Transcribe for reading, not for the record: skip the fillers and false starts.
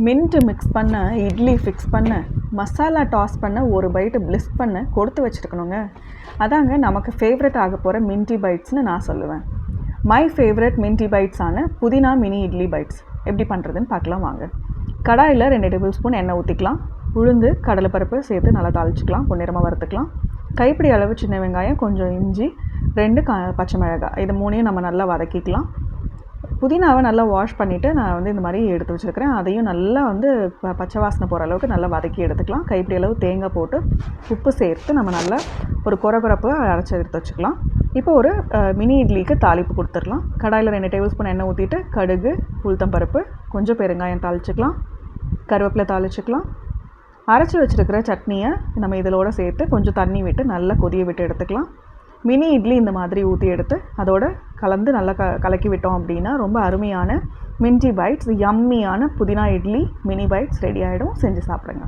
Mint mix பண்ண, idli fix பண்ண, masala toss பண்ண, ஒரு பைட்டு பிளிஸ் பண்ண கொடுத்து வச்சுருக்கணுங்க. அதாங்க நமக்கு ஃபேவரட் ஆக போகிற மின்டி பைட்ஸ்னு நான் சொல்லுவேன். மை ஃபேவரட் மின்டி பைட்ஸான புதினா மினி இட்லி பைட்ஸ் எப்படி பண்ணுறதுன்னு பார்க்கலாம் வாங்க. கடாயில் 2 டேபிள் ஸ்பூன் எண்ணெய் ஊற்றிக்கலாம். உளுந்து கடலைப்பருப்பு சேர்த்து நல்லா தாளிச்சிக்கலாம். பொன்னிறமாக வறுத்துக்கலாம். கைப்பிடி அளவு சின்ன வெங்காயம், கொஞ்சம் இஞ்சி, 2 பச்சை மிளகாய், இது 3ஐயும் நம்ம நல்லா வதக்கிக்கலாம். புதினாவை நல்லா வாஷ் பண்ணிவிட்டு நான் வந்து இந்த மாதிரி எடுத்து வச்சுருக்கிறேன். அதையும் நல்லா வந்து பச்சை வாசனை போகிற அளவுக்கு நல்லா வதக்கி எடுத்துக்கலாம். கைப்பிடி அளவு தேங்காய் போட்டு உப்பு சேர்த்து நம்ம நல்லா ஒரு குறகுறப்பு அரைச்சி எடுத்து வச்சுக்கலாம். இப்போ ஒரு மினி இட்லிக்கு தாளிப்பு கொடுத்துடலாம். கடாயில் 2 டேபிள் ஸ்பூன் எண்ணெய் ஊற்றிட்டு கடுகு, உளுத்தம்பருப்பு, கொஞ்சம் பெருங்காயம் தாளிச்சிக்கலாம். கருவேப்பிலை தாளிச்சிக்கலாம். அரைச்சி வச்சுருக்கிற சட்னியை நம்ம இதோட சேர்த்து கொஞ்சம் தண்ணி விட்டு நல்லா கொதிய விட்டு எடுத்துக்கலாம். மினி இட்லி இந்த மாதிரி ஊற்றி எடுத்து அதோட கலந்து நல்லா கலக்கி விட்டோம் அப்படின்னா ரொம்ப அருமையான மின்டி பைட்ஸ், யம்மியான புதினா இட்லி மினி பைட்ஸ் ரெடி ஆகிடும். செஞ்சு சாப்பிடுங்க.